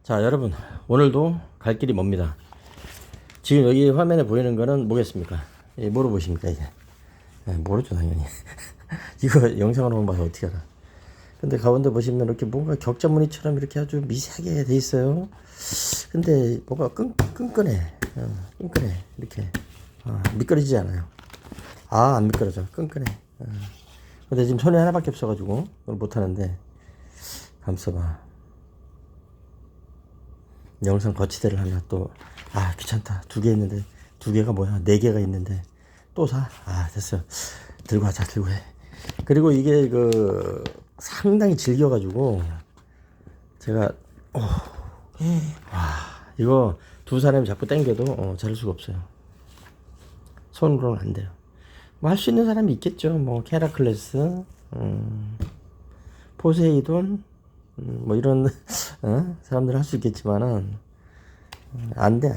자, 여러분, 오늘도 갈 길이 멉니다. 지금 여기 화면에 보이는 거는 뭐겠습니까? 뭐로 보십니까, 이게? 모르죠, 당연히. 이거 영상으로만 봐서 어떻게 알아? 근데 가운데 보시면 이렇게 뭔가 격자무늬처럼 이렇게 아주 미세하게 돼 있어요. 근데 뭐가 끈끈해. 끈끈해. 이렇게. 미끄러지지 않아요. 안 미끄러져. 끈끈해. 근데 지금 손에 하나밖에 없어가지고, 그걸 못하는데, 감싸봐. 영상 거치대를 하나 또, 귀찮다. 2개 있는데, 2개가 뭐야? 4개가 있는데, 또 사? 됐어. 들고 하자, 들고 해. 그리고 이게 상당히 질겨가지고, 제가, 이거 2사람이 자꾸 당겨도, 자를 수가 없어요. 손으로는 안 돼요. 뭐 할 수 있는 사람이 있겠죠. 뭐, 헤라클레스, 포세이돈, 뭐 이런 사람들 할 수 있겠지만은 안 돼.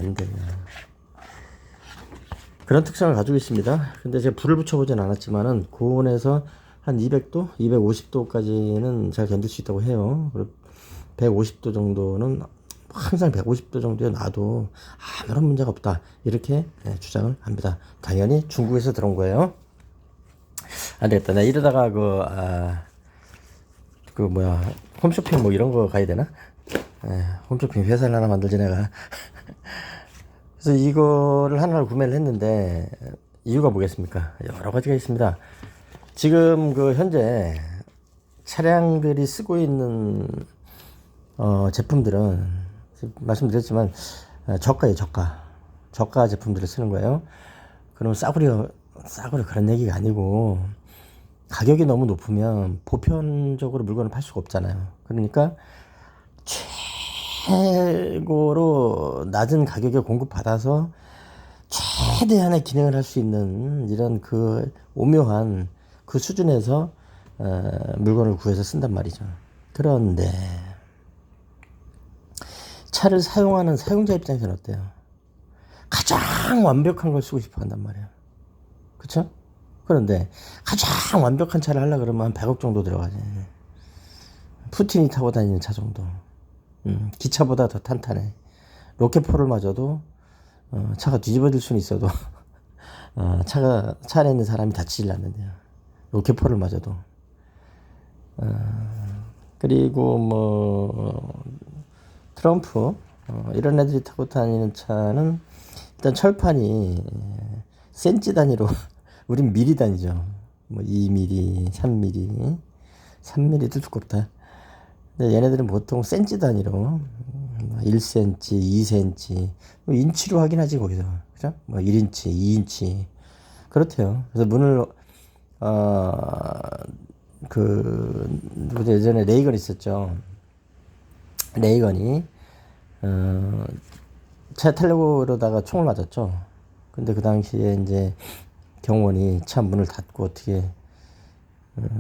그런 특성을 가지고 있습니다. 근데 제가 불을 붙여보진 않았지만은 고온에서 한 200도, 250도까지는 잘 견딜 수 있다고 해요. 그리고 150도 정도는 항상 150도 정도에 놔도 아무런 문제가 없다. 이렇게 주장을 합니다. 당연히 중국에서 들어온 거예요. 안 되겠다. 내가 이러다가 홈쇼핑 뭐 이런 거 가야 되나? 홈쇼핑 회사를 하나 만들지 내가. 그래서 이거를 하나를 구매를 했는데 이유가 뭐겠습니까? 여러 가지가 있습니다. 지금 현재 차량들이 쓰고 있는 제품들은 말씀드렸지만 저가예요. 저가 제품들을 쓰는 거예요. 그럼 싸구려 그런 얘기가 아니고 가격이 너무 높으면 보편적으로 물건을 팔 수가 없잖아요. 그러니까 최고로 낮은 가격에 공급받아서 최대한의 기능을 할 수 있는 이런 오묘한 수준에서 물건을 구해서 쓴단 말이죠. 그런데 차를 사용하는 사용자 입장에서는 어때요? 가장 완벽한 걸 쓰고 싶어 한단 말이에요. 그쵸? 그런데 가장 완벽한 차를 하려고 그러면 한 100억 정도 들어가지. 푸틴이 타고 다니는 차 정도. 기차보다 더 탄탄해. 로켓포를 맞아도 차가 뒤집어질 수는 있어도 차 안에 있는 사람이 다치질 않는데요. 로켓포를 맞아도. 그리고 트럼프 이런 애들이 타고 다니는 차는 일단 철판이 센치 단위로 우린 미리 단위죠. 2mm, 3mm, 3mm도 두껍다. 근데 얘네들은 보통 센치 단위로 1cm, 2cm, 인치로 확인하지 거기서. 그죠? 1인치, 2인치. 그렇대요. 그래서 문을 예전에 레이건 있었죠. 레이건이 차 타려고 그러다가 총을 맞았죠. 근데 그 당시에 이제 경호원이 차 문을 닫고 어떻게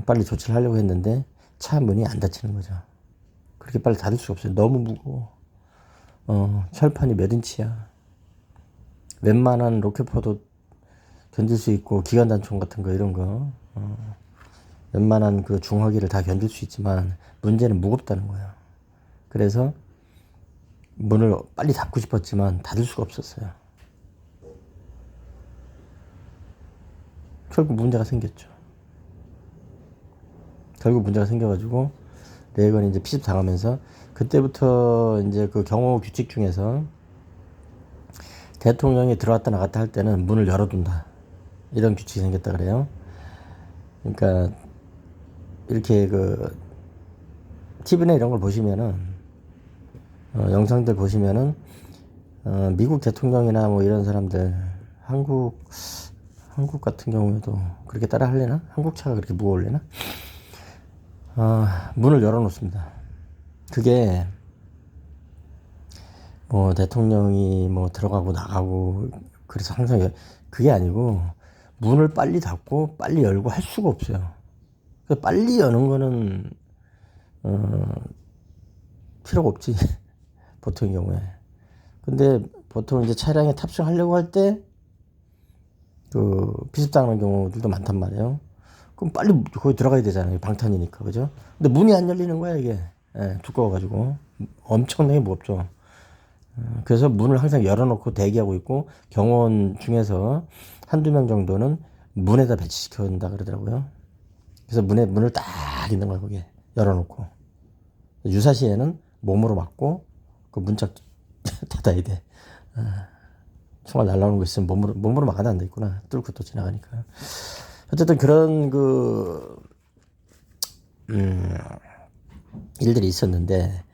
빨리 조치를 하려고 했는데 차 문이 안 닫히는 거죠. 그렇게 빨리 닫을 수가 없어요. 너무 무거워. 철판이 몇 인치야. 웬만한 로켓포도 견딜 수 있고 기관단총 같은 거 이런 거 웬만한 중화기를 다 견딜 수 있지만 문제는 무겁다는 거예요. 그래서 문을 빨리 닫고 싶었지만 닫을 수가 없었어요. 결국 문제가 생겨가지고 레이건이 이제 피습 당하면서 그때부터 이제 경호 규칙 중에서 대통령이 들어왔다 나갔다 할 때는 문을 열어둔다. 이런 규칙이 생겼다 그래요. 그러니까 이렇게 TV나 이런 걸 보시면은 영상들 보시면은 미국 대통령이나 뭐 이런 사람들 한국 같은 경우에도 그렇게 따라 하려나? 한국 차가 그렇게 무거울려나? 문을 열어놓습니다. 그게 대통령이 들어가고 나가고 그래서 항상 그게 아니고 문을 빨리 닫고 빨리 열고 할 수가 없어요. 빨리 여는 거는 필요가 없지. 보통의 경우에. 근데 보통 이제 차량에 탑승하려고 할 때 피습당하는 경우들도 많단 말이에요. 그럼 빨리 거기 들어가야 되잖아요. 방탄이니까. 그죠? 근데 문이 안 열리는 거야, 이게. 두꺼워가지고. 엄청나게 무겁죠. 그래서 문을 항상 열어놓고 대기하고 있고, 경호원 중에서 한두 명 정도는 문에다 배치시켜 온다 그러더라고요. 그래서 문을 딱 있는 거야, 거기에. 열어놓고. 유사시에는 몸으로 막고, 그 문짝 닫아야 돼. 총알 날라오는 거 있으면 몸으로 막아도 안 되겠구나. 뚫고 또 지나가니까. 어쨌든 그런 일들이 있었는데,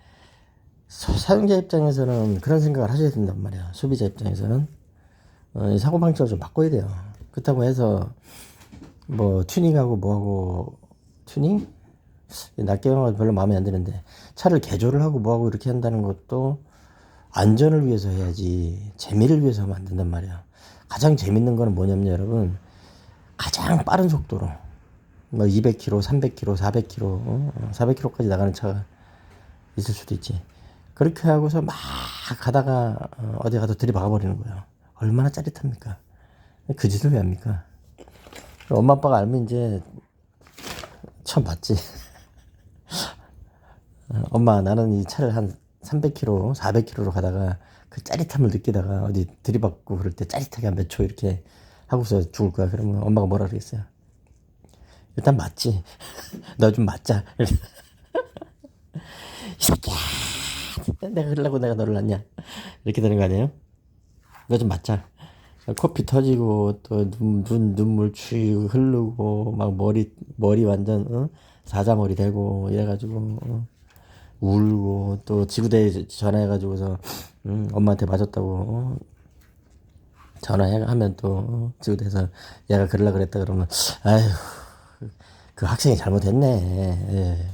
사용자 입장에서는 그런 생각을 하셔야 된단 말이야. 소비자 입장에서는. 사고방식을 좀 바꿔야 돼요. 그렇다고 해서, 뭐, 튜닝하고 뭐하고, 튜닝? 낮게 영화가 별로 마음에 안 드는데, 차를 개조를 하고 뭐하고 이렇게 한다는 것도 안전을 위해서 해야지, 재미를 위해서 하면 안 된단 말이야. 가장 재밌는 거는 뭐냐면 여러분, 가장 빠른 속도로, 뭐 200km, 300km, 400km, 400km까지 나가는 차가 있을 수도 있지. 그렇게 하고서 막 가다가 어디 가서 들이박아 버리는 거예요. 얼마나 짜릿합니까? 그 짓을 왜 합니까? 엄마 아빠가 알면 이제 처음 봤지. 엄마, 나는 이 차를 한 300km, 400km로 가다가 그 짜릿함을 느끼다가 어디 들이받고 그럴 때 짜릿하게 한 몇 초 이렇게 하고서 죽을 거야. 그러면 엄마가 뭐라 그러겠어요? 일단 맞지. 너 좀 맞자. 이 새끼야. 내가 그러려고 내가 너를 낳냐. 이렇게 되는 거 아니에요? 너 좀 맞자. 코피 터지고 또 눈물 추 흐르고 막 머리 완전 사자머리 되고 이래가지고 울고 또 지구대에 전화해가지고서 엄마한테 맞았다고 전화하면 또 지구대에서 얘가 그러려 그랬다 그러면 아휴 그 학생이 잘못했네. 예.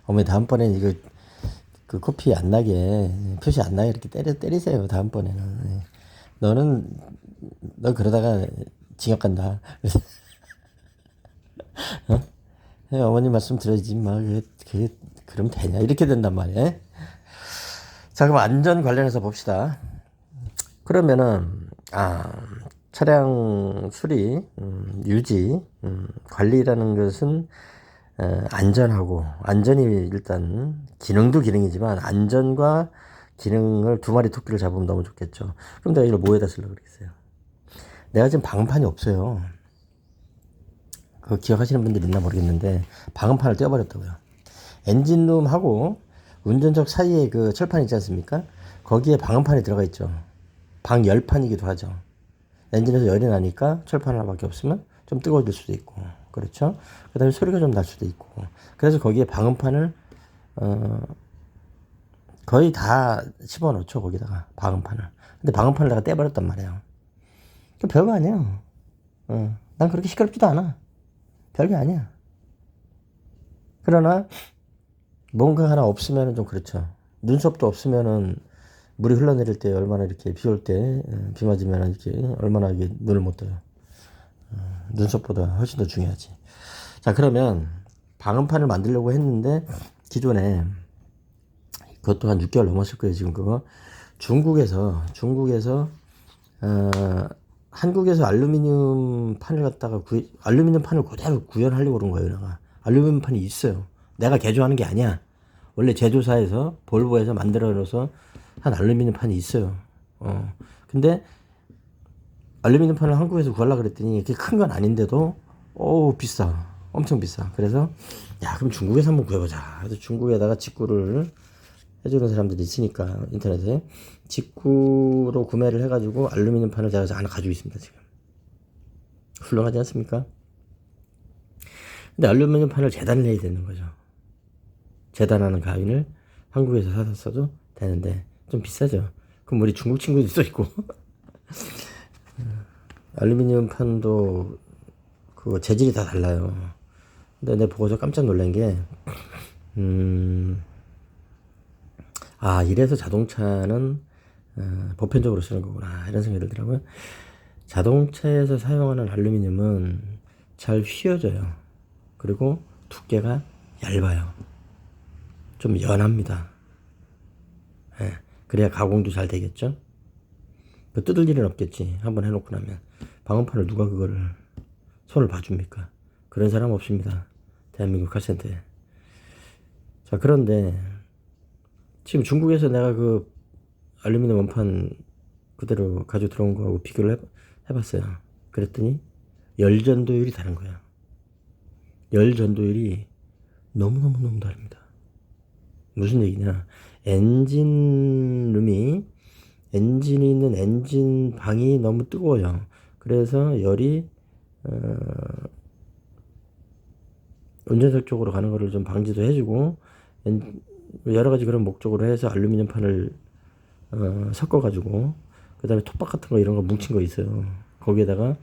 어머니 다음번에는 이거 그 코피 안 나게 표시 안 나게 이렇게 때리세요. 다음번에는. 예. 너 그러다가 징역 간다. 어? 예, 어머니 말씀 들어야지 막 그럼 되냐 이렇게 된단 말이에요. 자, 그럼 안전 관련해서 봅시다. 그러면은 차량 수리, 유지, 관리라는 것은 안전이 일단 기능도 기능이지만 안전과 기능을 두 마리 토끼를 잡으면 너무 좋겠죠. 그럼 내가 이걸 뭐에다 쓰려고 그러겠어요? 내가 지금 방음판이 없어요. 그거 기억하시는 분들 있나 모르겠는데 방음판을 떼어버렸다고요. 엔진룸하고 운전석 사이에 그 철판 있지 않습니까? 거기에 방음판이 들어가 있죠. 방열판이기도 하죠. 엔진에서 열이 나니까 철판 하나밖에 없으면 좀 뜨거워질 수도 있고, 그렇죠? 그 다음에 소리가 좀 날 수도 있고, 그래서 거기에 방음판을 거의 다 집어넣죠. 거기다가 방음판을. 근데 방음판을 내가 떼버렸단 말이에요. 그 별거 아니에요. 난 그렇게 시끄럽지도 않아. 별게 아니야. 그러나 뭔가 하나 없으면은 좀 그렇죠. 눈썹도 없으면은 물이 흘러내릴 때 얼마나 이렇게 비 올 때, 비 맞으면 이렇게 얼마나 이게 눈을 못 떠요. 눈썹보다 훨씬 더 중요하지. 자, 그러면 방음판을 만들려고 했는데 기존에 그것도 한 6개월 넘었을 거예요. 지금 그거 중국에서 한국에서 알루미늄 판을 갖다가 알루미늄 판을 그대로 구현하려고 그런 거예요. 내가 알루미늄 판이 있어요. 내가 개조하는 게 아니야. 원래 제조사에서 볼보에서 만들어놔서 한 알루미늄 판이 있어요. 근데 알루미늄 판을 한국에서 구하려고 그랬더니 그게 큰 건 아닌데도 비싸. 엄청 비싸. 그래서 야, 그럼 중국에서 한번 구해보자. 그래서 중국에다가 직구를 해주는 사람들이 있으니까 인터넷에 직구로 구매를 해가지고 알루미늄 판을 제가 하나 가지고 있습니다. 지금 훌륭하지 않습니까? 근데 알루미늄 판을 재단을 해야 되는 거죠. 재단하는 가위를 한국에서 사서 써도 되는데 좀 비싸죠. 그럼 우리 중국 친구들이 또 있고 알루미늄 판도 그거 재질이 다 달라요. 근데 내가 보고서 깜짝 놀란 게 이래서 자동차는 보편적으로 쓰는 거구나 이런 생각이 들더라고요. 자동차에서 사용하는 알루미늄은 잘 휘어져요. 그리고 두께가 얇아요. 좀 연합니다. 예, 그래야 가공도 잘 되겠죠. 그 뜯을 일은 없겠지. 한번 해놓고 나면 방음판을 누가 그거를 손을 봐줍니까? 그런 사람 없습니다. 대한민국 카센터에. 자, 그런데 지금 중국에서 내가 그 알루미늄 원판 그대로 가지고 들어온 거하고 비교를 해봤어요. 그랬더니 열 전도율이 다른 거야. 열 전도율이 너무너무너무 다릅니다. 무슨 얘기냐? 엔진이 있는 엔진 방이 너무 뜨거워요. 그래서 열이 운전석 쪽으로 가는 거를 좀 방지도 해주고, 여러 가지 그런 목적으로 해서 알루미늄 판을 섞어가지고, 그 다음에 톱밥 같은 거 이런 거 뭉친 거 있어요. 거기에다가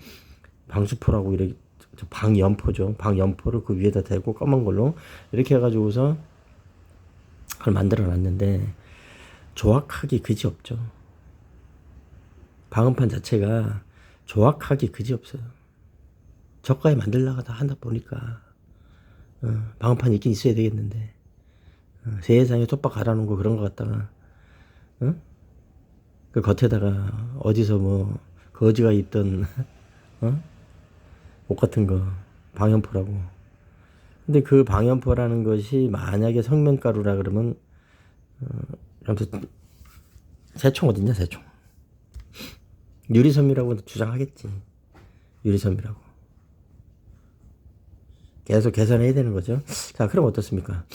방수포라고 이렇게 방연포죠. 방연포를 그 위에다 대고 검은 걸로 이렇게 해가지고서 그걸 만들어 놨는데 조악하기 그지없죠. 방음판 자체가 조악하기 그지없어요. 저가에 만들려고 다 한다 보니까 방음판이 있긴 있어야 되겠는데 세상에 톱밥 갈아놓은 거 그런 거 갖다가 그 겉에다가 어디서 뭐 거지가 입던 옷 같은 거 방염포라고. 근데 그 방염포라는 것이 만약에 성면가루라 그러면 아무튼 새총 어딨냐 새총. 유리섬이라고 주장하겠지. 유리섬이라고. 계속 개선해야 되는 거죠. 자, 그럼 어떻습니까?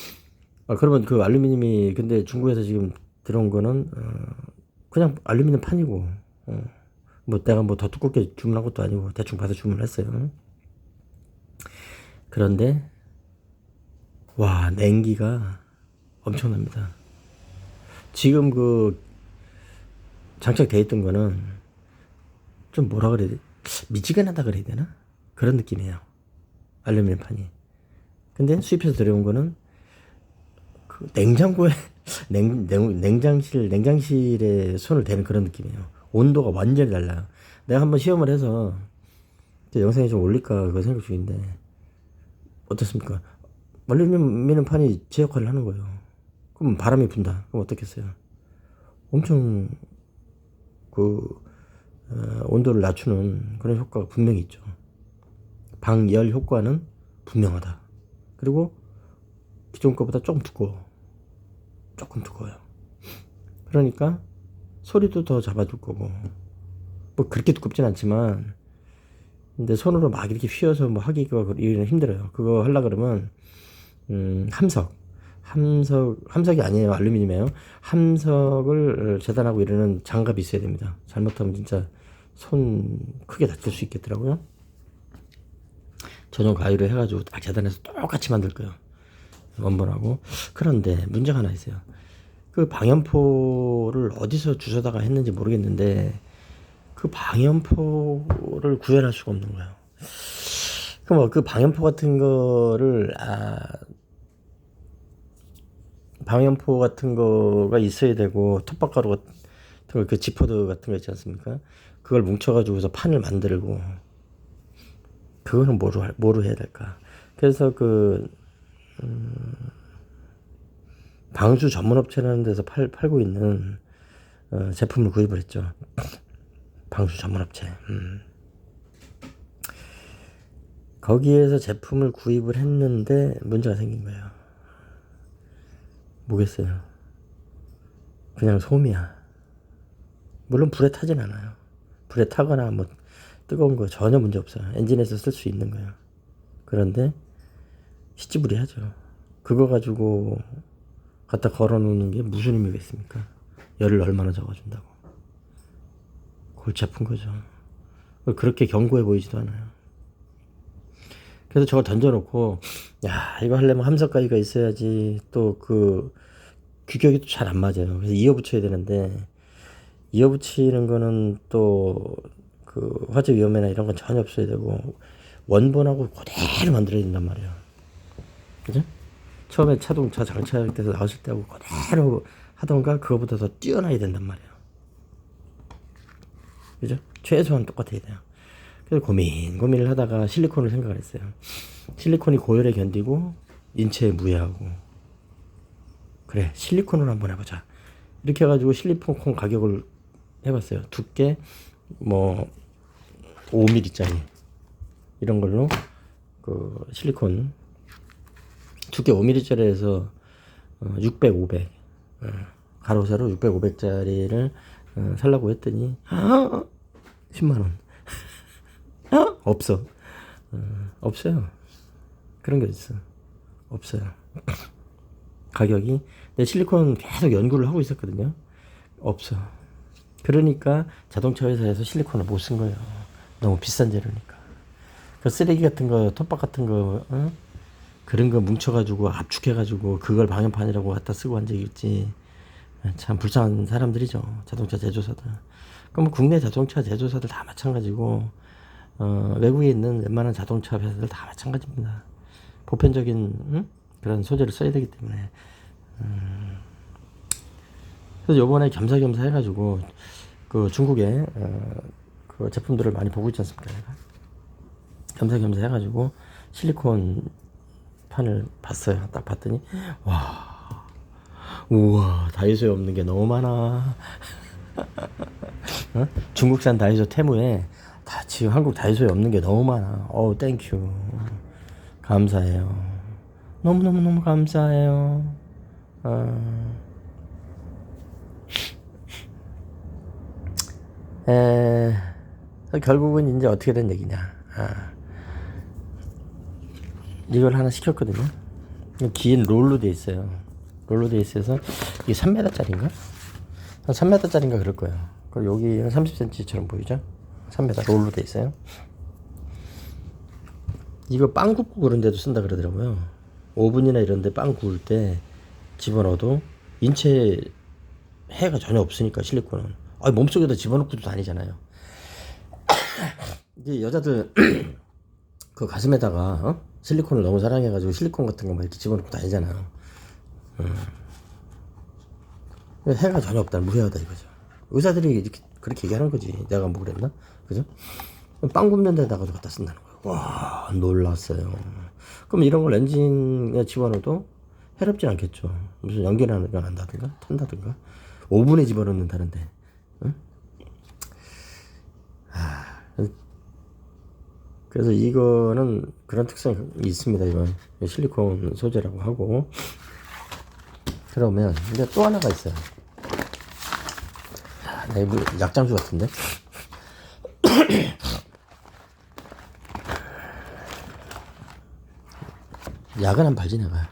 그러면 그 알루미늄이 근데 중국에서 지금 들어온 거는 그냥 알루미늄 판이고 뭐 내가 뭐 더 두껍게 주문한 것도 아니고 대충 봐서 주문했어요. 그런데 와, 냉기가 엄청납니다. 지금 그 장착되어 있던 거는 좀 뭐라 그래야 돼? 미지근하다 그래야 되나? 그런 느낌이에요. 알루미늄 판이. 근데 수입해서 들어온 거는 그 냉장고에 냉장실에 손을 대는 그런 느낌이에요. 온도가 완전히 달라요. 내가 한번 시험을 해서 영상에 좀 올릴까 그거 생각 중인데 어떻습니까? 알루미늄 판이 제 역할을 하는 거예요. 그럼 바람이 분다. 그럼 어떻겠어요? 엄청 온도를 낮추는 그런 효과가 분명히 있죠. 방열 효과는 분명하다. 그리고 기존 거보다 조금 두꺼워요. 그러니까 소리도 더 잡아줄 거고, 뭐 그렇게 두껍진 않지만, 근데 손으로 막 이렇게 휘어서 뭐 하기가 힘들어요. 그거 하려 그러면 함석이 아니에요. 알루미늄이에요. 함석을 재단하고 이러는 장갑이 있어야 됩니다. 잘못하면 진짜 손 크게 다칠 수 있겠더라고요. 전용 가위로 해가지고 딱 재단해서 똑같이 만들 거예요. 원본하고. 그런데 문제가 하나 있어요. 그 방염포를 어디서 주워다가 했는지 모르겠는데 그 방염포를 구현할 수가 없는 거예요. 그럼 그 방염포 같은 거를 방염포 같은 거가 있어야 되고 톱밥가루 같은 거, 그 지퍼드 같은 거 있지 않습니까? 그걸 뭉쳐가지고서 판을 만들고 그거는 뭐로 해야 될까? 그래서 방수 전문 업체라는 데서 팔고 있는 제품을 구입을 했죠. 방수 전문 업체. 거기에서 제품을 구입을 했는데 문제가 생긴 거예요. 뭐겠어요? 그냥 솜이야. 물론 불에 타진 않아요. 불에 타거나 뭐 뜨거운 거 전혀 문제 없어요. 엔진에서 쓸 수 있는 거예요. 그런데 시지부리하죠. 그거 가지고 갖다 걸어놓는 게 무슨 의미가 있습니까? 열을 얼마나 적어준다고. 골치 아픈 거죠. 그렇게 견고해 보이지도 않아요. 그래서 저걸 던져놓고 야, 이거 하려면 함석가위가 있어야지. 또 규격이 또 잘 안 맞아요. 그래서 이어붙여야 되는데 이어붙이는 거는 또 화재 위험이나 이런 건 전혀 없어야 되고 원본하고 그대로 만들어야 된단 말이에요. 그죠? 처음에 자동차 장착할 때서 나왔을 때하고 그대로 하던가 그거보다 더 뛰어나야 된단 말이에요. 그죠? 최소한 똑같아야 돼요. 그래서 고민을 하다가 실리콘을 생각을 했어요. 실리콘이 고열에 견디고 인체에 무해하고, 그래 실리콘을 한번 해보자. 이렇게 해가지고 실리콘 가격을 해봤어요. 두께 뭐 5mm짜리 이런 걸로 실리콘 두께 5mm짜리에서 600, 500 가로 세로 600, 500짜리를 살라고 했더니 10만 원. 없어. 없어요. 그런 게 있어. 없어요. 가격이 내 실리콘 계속 연구를 하고 있었거든요. 없어. 그러니까 자동차 회사에서 실리콘을 못 쓴 거예요. 너무 비싼 재료니까. 그 쓰레기 같은 거, 톱밥 같은 거, 그런 거 뭉쳐가지고 압축해가지고 그걸 방열판이라고 갖다 쓰고 한 적이 있지. 참 불쌍한 사람들이죠. 자동차 제조사들. 그럼 국내 자동차 제조사들 다 마찬가지고 외국에 있는 웬만한 자동차 회사들 다 마찬가지입니다. 보편적인 그런 소재를 써야 되기 때문에. 그래서 요번에 겸사겸사 해가지고 그 중국에 그 제품들을 많이 보고 있지 않습니까? 겸사겸사 해가지고 실리콘 판을 봤어요. 딱 봤더니 와, 우와, 다이소에 없는 게 너무 많아. 중국산 다이소 테무에 지금 한국 다이소에 없는 게 너무 많아. 땡큐. 감사해요. 너무너무너무 감사해요. 결국은 이제 어떻게 된 얘기냐. 이걸 하나 시켰거든요. 긴 롤로 돼 있어요. 롤로 돼 있어서 이게 3m짜리인가? 한 3m짜리인가 그럴 거예요. 그리고 여기는 30cm처럼 보이죠? 3m 롤로 돼 있어요. 이거 빵 굽고 그런 데도 쓴다 그러더라고요. 오븐이나 이런 데 빵 구울 때 집어넣어도 인체에 해가 전혀 없으니까 실리콘은. 몸속에다 집어넣고도 다니잖아요. 이게 여자들 그 가슴에다가 실리콘을 너무 사랑해가지고 실리콘 같은 거 막 이렇게 집어넣고 다니잖아요. 해가 전혀 없다, 무해하다 이거죠. 의사들이 이렇게 그렇게 얘기하는 거지. 내가 뭐 그랬나? 그죠? 빵 굽는 데다가도 갖다 쓴다는 거예요. 와, 놀랐어요. 그럼 이런 걸 엔진에 집어넣어도 해롭진 않겠죠. 무슨 연기가 난다든가 탄다든가 오븐에 집어넣는다는데. 응? 그래서 이거는 그런 특성이 있습니다. 이건 실리콘 소재라고 하고. 그러면 근데 또 하나가 있어요. 이거 약장수 같은데. 약은 안 팔지 내가.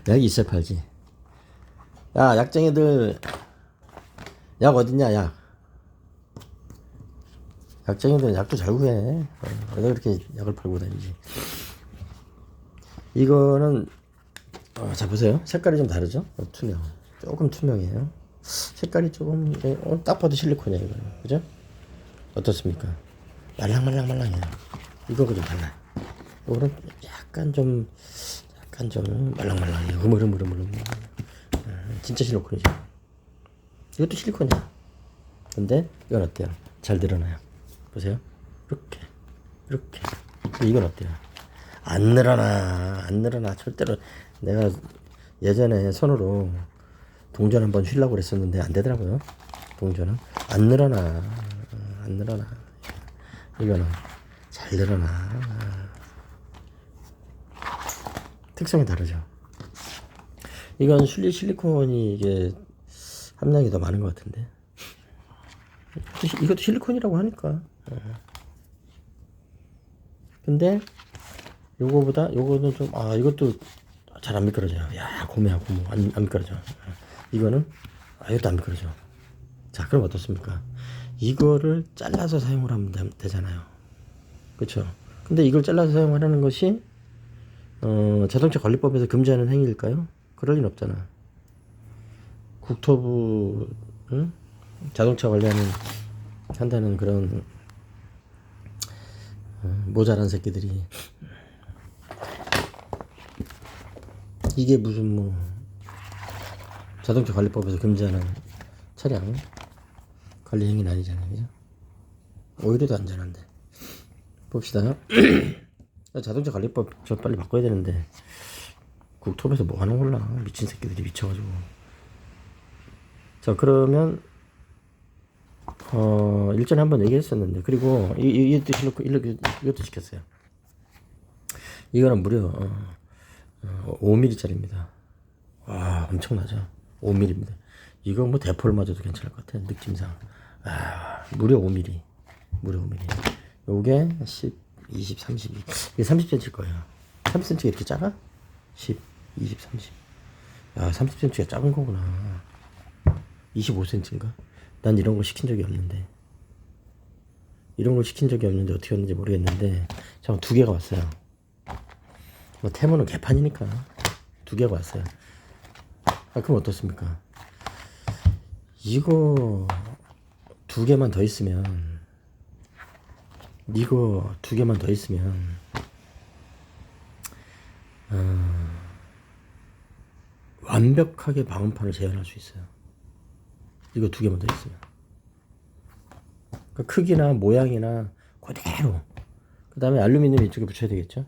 약이 있어야 팔지. 야, 약쟁이들 약 어딨냐? 약. 약쟁이들은 약도 잘 구해. 왜 그렇게 약을 팔고 다니지? 이거는 자 보세요. 색깔이 좀 다르죠? 투명. 조금 투명해요. 색깔이 조금 딱 봐도 실리콘이야 이거는. 그죠? 어떻습니까? 말랑말랑말랑해요. 이거가 좀 달라요. 이거는 약간 좀 말랑말랑해요. 흐물흐물흐물. 진짜 실리콘이죠. 이것도 실리콘이야. 근데 이건 어때요? 잘 늘어나요. 보세요. 이렇게. 이건 어때요? 안 늘어나. 절대로. 내가 예전에 손으로 동전 한번 휘려고 그랬었는데 안 되더라고요. 동전은 안 늘어나. 이거는 잘 늘어나. 특성이 다르죠. 이건 실리콘이 이게 함량이 더 많은 것 같은데. 이것도 실리콘이라고 하니까. 근데 요거는 좀 이것도 잘 안 미끄러져요. 야, 고무 안 미끄러져. 이거는 이것도 안 미끄러져. 자, 그럼 어떻습니까? 이거를 잘라서 사용을 하면 되잖아요. 그렇죠? 근데 이걸 잘라서 사용하라는 것이 자동차 관리법에서 금지하는 행위일까요? 그럴 리는 없잖아. 국토부 자동차 관리하는 한다는 그런 모자란 새끼들이 이게 무슨 뭐 자동차 관리법에서 금지하는 차량 관리 행위는 아니잖아요. 그죠? 오히려 더 안전한데. 봅시다. 자동차 관리법 저 빨리 바꿔야 되는데 국토부에서 뭐 하는 걸라. 미친 새끼들이 미쳐가지고. 자, 그러면 일전에 한번 얘기했었는데, 그리고 이것도 시켰어요. 이거는 무려 5mm짜리입니다. 엄청나죠. 5mm입니다. 이거 뭐 대포를 맞아도 괜찮을 것 같아. 느낌상. 무려 5mm. 무려 5mm. 요게 10, 20, 30. 이게 30cm일 거예요. 30cm가 이렇게 작아? 10, 20, 30. 30cm가 작은 거구나. 25cm인가? 난 이런 걸 시킨 적이 없는데. 어떻게 했는지 모르겠는데. 잠깐 2개가 왔어요. 뭐 테무는 개판이니까 2개가 왔어요. 그럼 어떻습니까? 이거 2개만 더 있으면 완벽하게 방음판을 재현할 수 있어요. 이거 2개만 더 있으면. 그러니까 크기나 모양이나 그대로. 그 다음에 알루미늄 이쪽에 붙여야 되겠죠.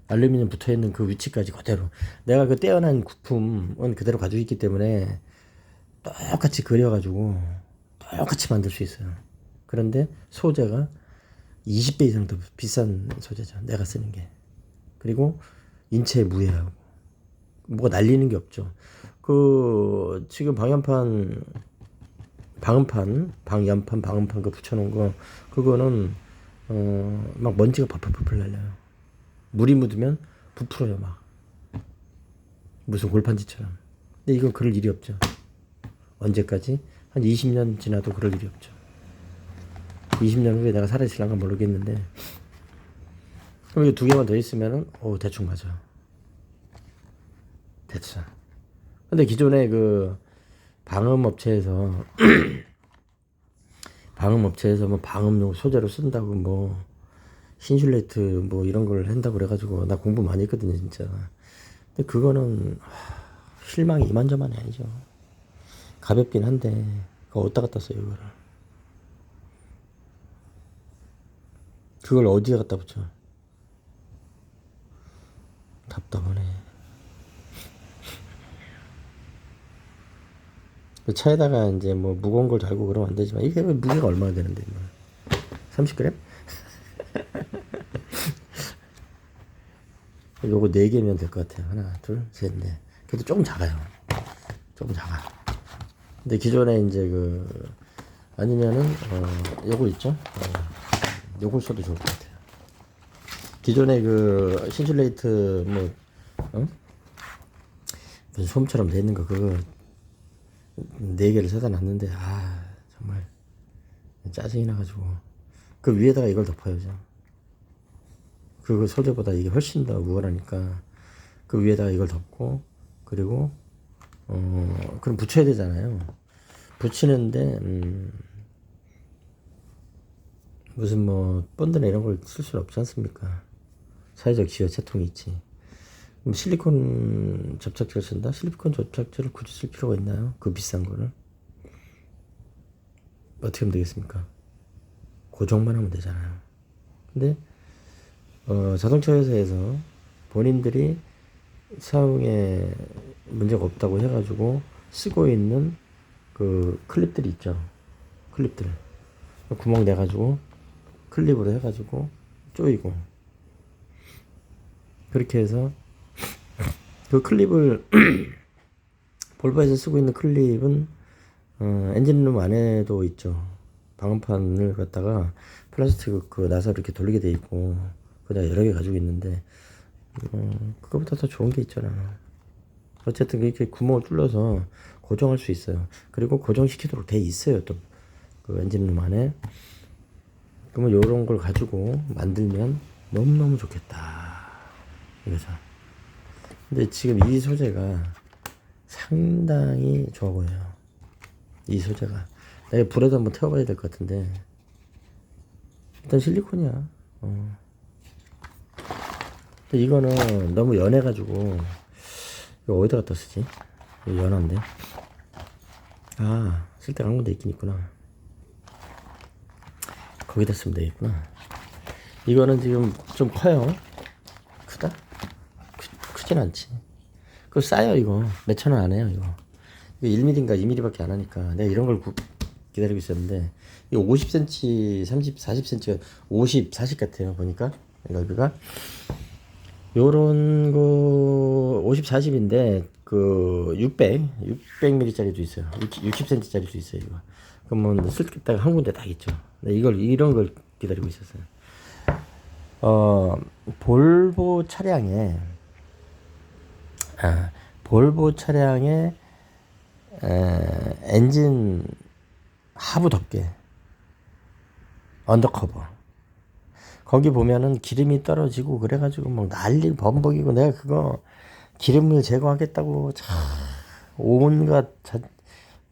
알루미늄 붙어있는 그 위치까지 그대로. 내가 그 떼어난 부품은 그대로 가지고 있기 때문에 똑같이 그려가지고 똑같이 만들 수 있어요. 그런데 소재가 20배 이상 더 비싼 소재죠. 내가 쓰는 게. 그리고 인체에 무해하고 뭐가 날리는 게 없죠. 그 지금 방음판 그 붙여놓은 거 그거는 막 먼지가 펄펄펄 날려요. 물이 묻으면 부풀어요 막. 무슨 골판지처럼. 근데 이건 그럴 일이 없죠. 언제까지? 한 20년 지나도 그럴 일이 없죠. 20년 후에 내가 살아있을란가 모르겠는데 그럼 이거 2개만 더 있으면은 대충 맞아. 대충. 근데 기존에 그 방음업체에서 뭐 방음용 소재로 쓴다고 뭐 신슐레이트 뭐 이런 걸 한다고 그래가지고 나 공부 많이 했거든요 진짜. 근데 그거는 실망이 이만저만이 아니죠. 가볍긴 한데 그거 어디다 갖다 써요 이거를. 그걸 어디에 갖다 붙여. 답답하네. 차에다가 이제 뭐 무거운 걸 달고 그러면 안 되지만 이게 무게가 얼마나 되는데 30g? 요거 4개면 될 것 같아요. 하나, 둘, 셋, 넷. 그래도 조금 작아요. 조금 작아. 근데 기존에 이제 아니면은 요거 있죠? 요걸 써도 좋을 것 같아요. 기존에 신슐레이트 무슨 솜처럼 돼 있는 거 그거 4개를 사다 놨는데 정말 짜증이 나가지고 그 위에다가 이걸 덮어야죠. 그 소재보다 이게 훨씬 더 우월하니까 그 위에다가 이걸 덮고 그리고 그럼 붙여야 되잖아요. 붙이는데 무슨 뭐 본드나 이런 걸 쓸 수는 없지 않습니까? 사회적 지하 채통이 있지. 그럼 실리콘 접착제를 쓴다? 실리콘 접착제를 굳이 쓸 필요가 있나요? 그 비싼 거를 어떻게 하면 되겠습니까? 고정만 하면 되잖아요. 근데 자동차 회사에서 본인들이 사용에 문제가 없다고 해가지고 쓰고 있는 그 클립들이 있죠. 클립들 구멍 내가지고 클립으로 해가지고 조이고 그렇게 해서 그 클립을 볼보에서 쓰고 있는 클립은 엔진룸 안에도 있죠. 방음판을 갖다가 플라스틱 나사 이렇게 돌리게 돼 있고 그냥 여러 개 가지고 있는데 그거보다 더 좋은 게 있잖아. 어쨌든 이렇게 구멍을 뚫려서 고정할 수 있어요. 그리고 고정시키도록 돼 있어요. 또 그 엔진룸 안에. 그러면 요런 걸 가지고 만들면 너무너무 좋겠다 이거죠. 근데 지금 이 소재가 상당히 좋아 보여요. 이 소재가 내가 불에도 한번 태워봐야 될 것 같은데 일단 실리콘이야. 근데 이거는 너무 연해가지고 이거 어디다 갖다 쓰지? 이거 연한데. 쓸 데가 한 군데 있긴 있구나. 거기다 쓰면 되겠구나. 이거는 지금 좀 커요. 크다? 크진 않지. 그거 싸요 이거. 몇천 원 안 해요 이거. 이거 1mm인가 2mm밖에 안 하니까 내가 이런 걸 기다리고 있었는데 이거 50cm, 30, 40cm가 50, 40 같아요 보니까 넓이가. 요런 거 50, 40인데 그 600ml짜리도 있어요. 60cm짜리도 있어요. 이거. 그러면 쓸 때가 한 군데 다 있죠. 이런 걸 기다리고 있었어요. 볼보 차량에 엔진 하부 덮개 언더커버 거기 보면은 기름이 떨어지고 그래가지고 막 난리 범벅이고 내가 그거 기름을 제거하겠다고 참 온갖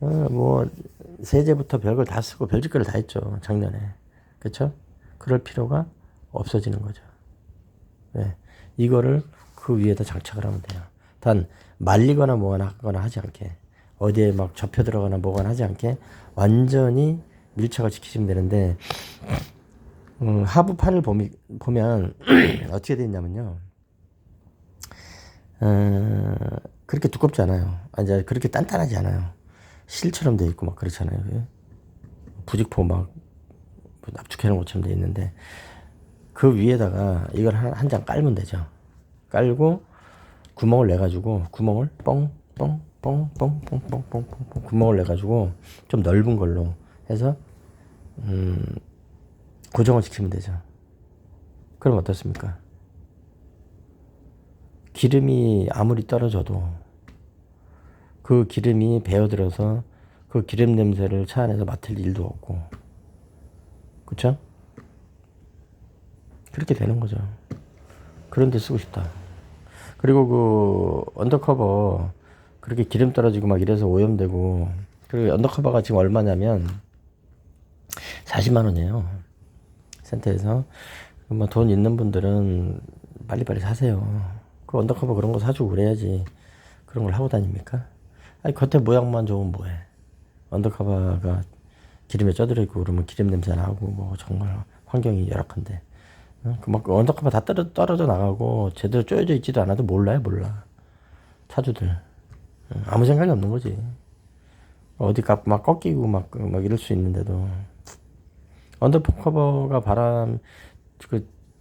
뭐 세제부터 별걸 다 쓰고 별짓거리를 다 했죠 작년에. 그쵸? 그럴 필요가 없어지는 거죠. 네. 이거를 그 위에다 장착을 하면 돼요. 단 말리거나 뭐거나 하거나 하지 않게 어디에 막 접혀 들어가나 뭐거나 하지 않게 완전히 밀착을 시키시면 되는데 하부판을 보면 어떻게 되어 있냐면요. 그렇게 두껍지 않아요. 이제 그렇게 단단하지 않아요. 실처럼 되어 있고 막 그렇잖아요. 부직포 막 납축해 놓은 것처럼 되어 있는데 그 위에다가 이걸 한 장 깔면 되죠. 깔고 구멍을 내 가지고 구멍을 뻥뻥뻥뻥뻥뻥뻥 구멍을 내 가지고 좀 넓은 걸로 해서 고정을 시키면 되죠. 그럼 어떻습니까? 기름이 아무리 떨어져도 그 기름이 배어들어서 그 기름 냄새를 차 안에서 맡을 일도 없고, 그쵸? 그렇게 되는 거죠. 그런데 쓰고 싶다. 그리고 그 언더커버 그렇게 기름 떨어지고 막 이래서 오염되고, 그리고 언더커버가 지금 얼마냐면 40만 원이에요. 센터에서. 뭐 돈 있는 분들은 빨리빨리 사세요. 그 언더커버 그런 거 사주고 그래야지 그런 걸 하고 다닙니까? 아니 겉에 모양만 좋으면 뭐해. 언더커버가 기름에 쪄들어 있고 그러면 기름 냄새 나고 뭐 정말 환경이 열악한데 그 언더커버 다 떨어져 나가고 제대로 쪼여져 있지도 않아도 몰라. 차주들 아무 생각이 없는 거지. 어디 막 꺾이고 막 이럴 수 있는데도 언더커버가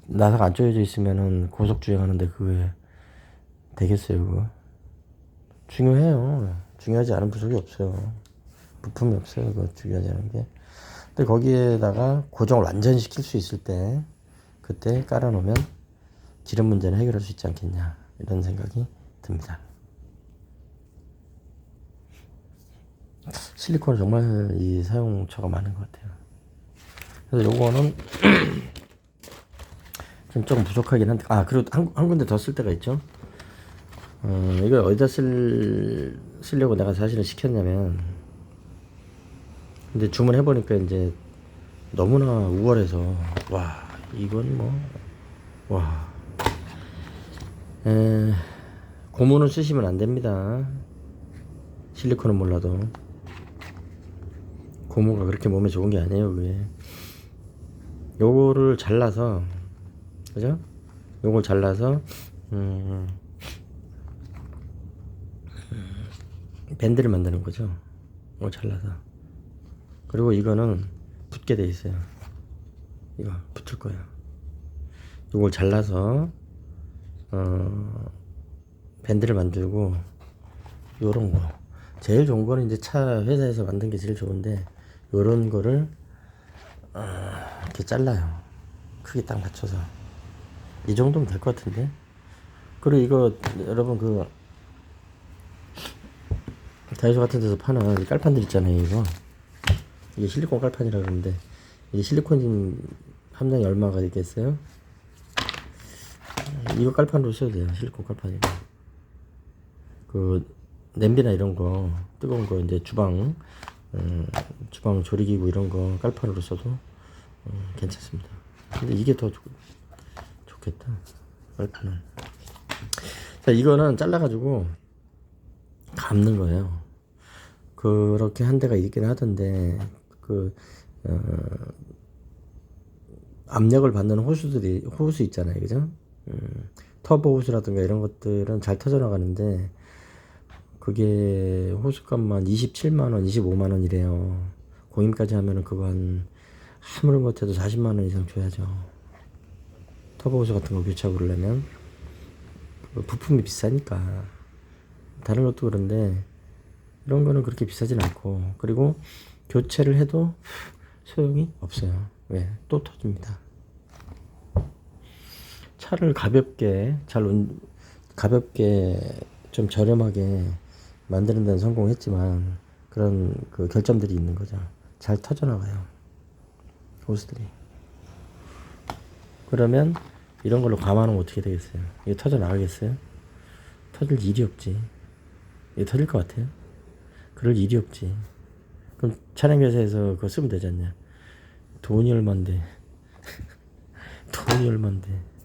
나사가 안 쪼여져 있으면은 고속 주행하는데 그게 되겠어요? 그거 중요해요. 중요하지 않은 부속이 없어요. 부품이 없어요. 그거 중요하지 않은 게. 근데 거기에다가 고정을 완전히 시킬 수 있을 때 그때 깔아놓으면 기름 문제는 해결할 수 있지 않겠냐 이런 생각이 듭니다. 실리콘은 정말 이 사용처가 많은 것 같아요. 그래서 요거는 좀 부족하긴 한데 그리고 한 군데 더 쓸 때가 있죠. 이걸 어디다 쓰려고 내가 사실은 시켰냐면 근데 주문해보니까 이제 너무나 우월해서 이건 고무는 쓰시면 안 됩니다. 실리콘은 몰라도 고무가 그렇게 몸에 좋은 게 아니에요. 그게 요거를 잘라서 그죠? 요걸 잘라서 밴드를 만드는 거죠. 이거 잘라서. 그리고 이거는 붙게 돼 있어요. 이거 붙을 거예요. 이걸 잘라서 밴드를 만들고 요런 거 제일 좋은 거는 이제 차 회사에서 만든 게 제일 좋은데 요런 거를 이렇게 잘라요. 크게 딱 맞춰서 이 정도면 될 것 같은데. 그리고 이거 여러분 다이소 같은 데서 파는 깔판들 있잖아요. 이게 실리콘 깔판이라 그러는데 이게 실리콘 함량이 얼마가 있겠어요? 이거 깔판으로 써도 돼요. 실리콘 깔판이. 냄비나 이런 거 뜨거운 거 이제 주방 조리기구 이런 거 깔판으로 써도 괜찮습니다. 근데 이게 더 좋겠다. 깔판은. 자, 이거는 잘라가지고 감는 거예요. 그렇게 한 데가 있긴 하던데 압력을 받는 호수 있잖아요, 그죠? 터보 호수라든가 이런 것들은 잘 터져 나가는데 그게 호수값만 27만원, 25만원 이래요. 공임까지 하면은 그거 아무런 것해도 40만원 이상 줘야죠. 터보 호수 같은 거 교체하고 그러려면 부품이 비싸니까. 다른 것도 그런데 이런 거는 그렇게 비싸진 않고, 그리고 교체를 해도 소용이 없어요. 왜? 또 터집니다. 차를 가볍게 좀 저렴하게 만드는 데는 성공했지만 그런 그 결점들이 있는 거죠. 잘 터져나가요, 호스들이. 그러면 이런 걸로 감안하면 어떻게 되겠어요? 이게 터져나가겠어요? 터질 일이 없지. 이게 터질 것 같아요? 그럴 일이 없지. 그럼 차량회사에서 그거 쓰면 되지 않냐? 돈이 얼만데. 돈이 얼만데.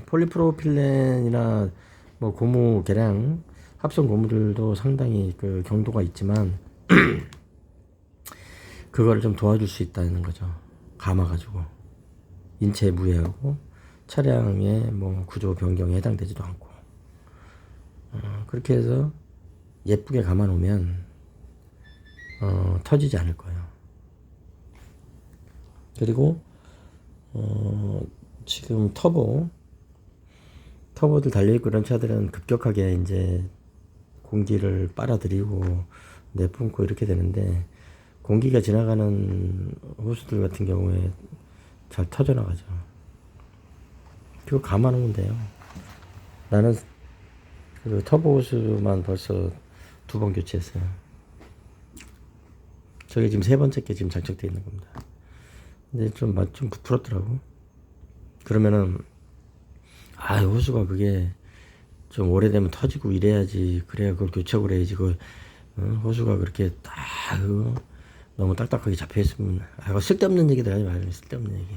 폴리프로필렌이나 뭐 고무 계량 합성 고무들도 상당히 그 경도가 있지만 그거를 좀 도와줄 수 있다는 거죠. 감아가지고 인체에 무해하고 차량의 뭐 구조 변경에 해당되지도 않고, 그렇게 해서 예쁘게 감아 놓으면 터지지 않을 거예요. 그리고 지금 터보들 달려있고 이런 차들은 급격하게 이제 공기를 빨아들이고 내뿜고 이렇게 되는데, 공기가 지나가는 호스들 같은 경우에 잘 터져나가죠. 그거 감아놓으면 돼요. 나는 그 터보 호스만 벌써 2번 교체했어요. 저게 지금 3번째 게 지금 장착되어 있는 겁니다. 근데 좀 부풀었더라고. 그러면은 호수가 그게 좀 오래되면 터지고 이래야지, 그래야 그걸 교체를 해야지. 그 호수가 그렇게 딱 너무 딱딱하게 잡혀있으면, 그거 쓸데없는 얘기들 하지 말아요. 쓸데없는 얘기.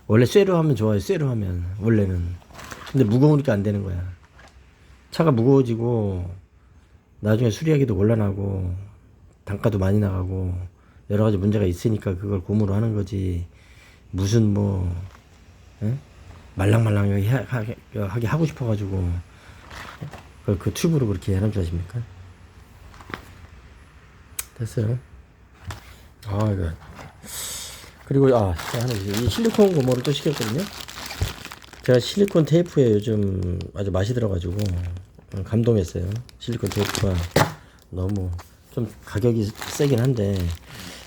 원래 쇠로 하면 좋아요. 쇠로 하면 원래는. 근데 무거우니까 안 되는 거야. 차가 무거워지고 나중에 수리하기도 곤란하고 단가도 많이 나가고 여러 가지 문제가 있으니까 그걸 고무로 하는 거지. 무슨 뭐 말랑말랑하게 하게 하고 싶어가지고 그 튜브로 그렇게 하는 줄 아십니까? 됐어요. 이거. 그리고 하나 이 실리콘 고무를 또 시켰거든요. 제가 실리콘 테이프에 요즘 아주 맛이 들어가지고 감동했어요. 실리콘 테이프가 너무 좀 가격이 세긴 한데,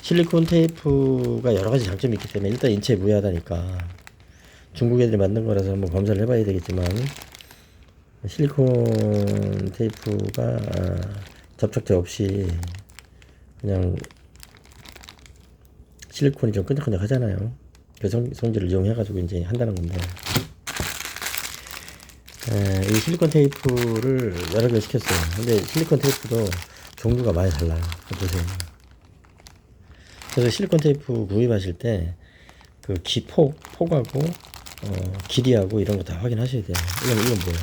실리콘 테이프가 여러 가지 장점이 있기 때문에 일단 인체에 무해하다니까 중국 애들이 만든 거라서 한번 검사를 해봐야 되겠지만, 실리콘 테이프가 접착제 없이 그냥 실리콘이 좀 끈적끈적 하잖아요. 그 성질을 이용해가지고 이제 한다는 건데, 이 실리콘 테이프를 여러 개 시켰어요. 근데 실리콘 테이프도 종류가 많이 달라요. 보세요. 그래서 실리콘 테이프 구입하실 때 그 폭하고 길이하고 이런 거 다 확인하셔야 돼요. 이건 뭐예요?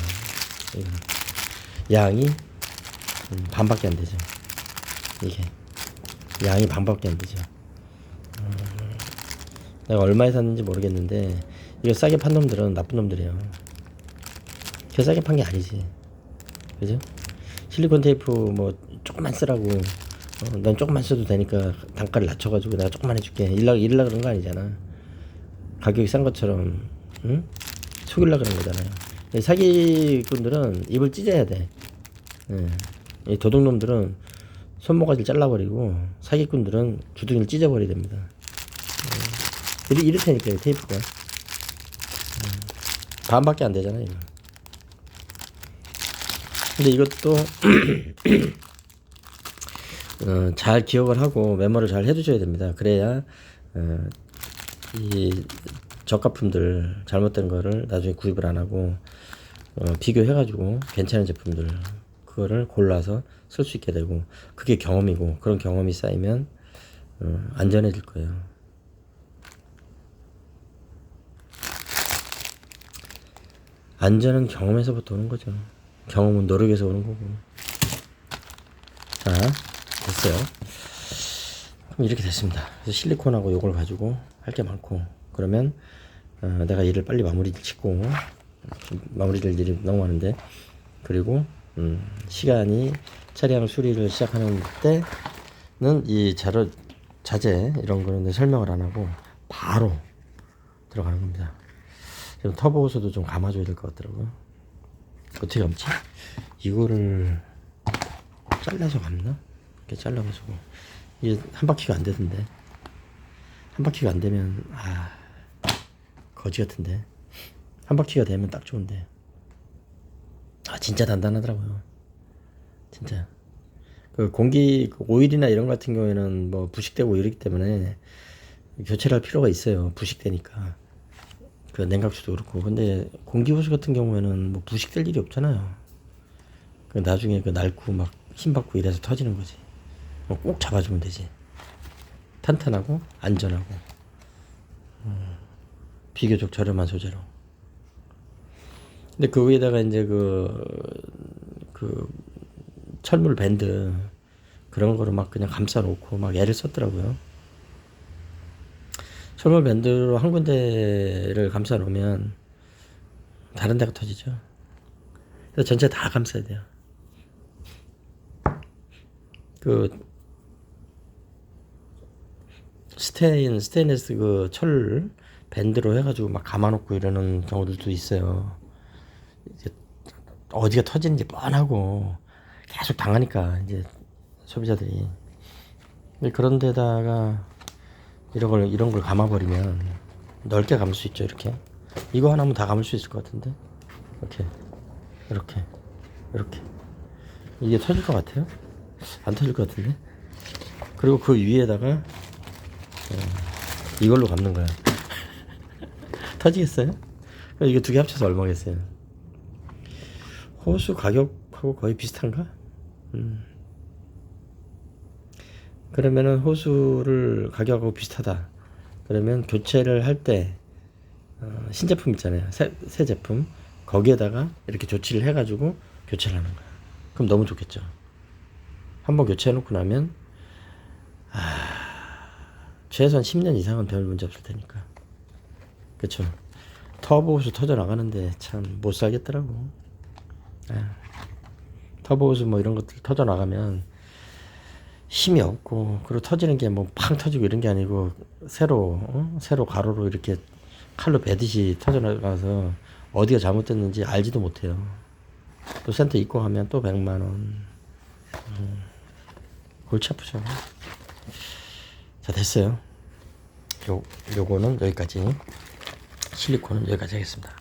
이건 양이 반밖에 안 되죠. 이게 양이 반밖에 안 되죠. 내가 얼마에 샀는지 모르겠는데 이거 싸게 판 놈들은 나쁜 놈들이에요. 저 싸게 판 게 아니지, 그죠? 실리콘 테이프 뭐 조금만 쓰라고, 난 조금만 써도 되니까 단가를 낮춰가지고 내가 조금만 해줄게 이럴라 그런 거 아니잖아. 가격이 싼 것처럼 속일라 그런 거잖아요. 사기꾼들은 입을 찢어야 돼. 이 도둑놈들은 손모가지를 잘라버리고 사기꾼들은 주둥이를 찢어버려야 됩니다. 이렇다니까요. 테이프가 반밖에 안 되잖아요, 이거. 근데 이것도 잘 기억을 하고 메모를 잘 해두셔야 됩니다. 그래야 이 저가품들 잘못된 거를 나중에 구입을 안 하고 비교해가지고 괜찮은 제품들 그거를 골라서 쓸 수 있게 되고, 그게 경험이고, 그런 경험이 쌓이면 안전해질 거예요. 안전은 경험에서부터 오는 거죠. 경험은 노력에서 오는 거고. 자, 됐어요. 그럼 이렇게 됐습니다. 그래서 실리콘하고 요걸 가지고 할 게 많고, 그러면 내가 일을 빨리 마무리 짓고, 마무리될 일이 너무 많은데, 그리고 시간이 차량 수리를 시작하는 때는 이 자재 이런 거는 설명을 안 하고 바로 들어가는 겁니다. 좀 터보 호스도 좀 감아줘야 될 것 같더라고요. 어떻게 감지? 이거를 잘라서 감나? 이렇게 잘라가지고 이게 한 바퀴가 안 되던데. 한 바퀴가 안 되면 거지 같은데. 한 바퀴가 되면 딱 좋은데. 진짜 단단하더라고요. 진짜. 그 공기 그 오일이나 이런 같은 경우에는 뭐 부식되고 이러기 때문에 교체를 할 필요가 있어요. 부식되니까. 그 냉각수도 그렇고. 근데 공기호수 같은 경우에는 뭐 부식될 일이 없잖아요. 그 나중에 그 낡고 막 힘받고 이래서 터지는 거지. 꼭 잡아주면 되지. 탄탄하고 안전하고 비교적 저렴한 소재로. 근데 그 위에다가 이제 그 철물 밴드 그런 거를 막 그냥 감싸 놓고 막 애를 썼더라고요. 철물 밴드로 한 군데를 감싸 놓으면 다른 데가 터지죠. 그래서 전체 다 감싸야 돼요. 그 스테인리스 그 철 밴드로 해가지고 막 감아놓고 이러는 경우들도 있어요. 이제 어디가 터지는지 뻔하고 계속 당하니까 이제 소비자들이. 그런 데다가 이런 걸 감아버리면 넓게 감을 수 있죠. 이렇게 이거 하나면 다 감을 수 있을 것 같은데. 이렇게 이게 터질 것 같아요? 안 터질 것 같은데. 그리고 그 위에다가 이걸로 감는 거야. 터지겠어요? 이게 두 개 합쳐서 얼마겠어요? 호수 가격하고 거의 비슷한가? 그러면은 호수를 가격하고 비슷하다. 그러면 교체를 할 때 신제품 있잖아요. 새 제품 거기에다가 이렇게 조치를 해가지고 교체를 하는 거야. 그럼 너무 좋겠죠. 한번 교체해놓고 나면 최소한 10년 이상은 별 문제 없을 테니까. 그쵸. 터보 호수 터져 나가는데 참 못 살겠더라고. 터보 호수 뭐 이런 것들 터져 나가면 힘이 없고, 그리고 터지는 게 뭐 팡 터지고 이런 게 아니고 세로 가로로 이렇게 칼로 베듯이 터져 나가서 어디가 잘못됐는지 알지도 못해요. 또 센터 입고 하면 또 100만 원. 골치 아프죠. 자, 됐어요. 요거는 여기까지. 실리콘은 여기까지 하겠습니다.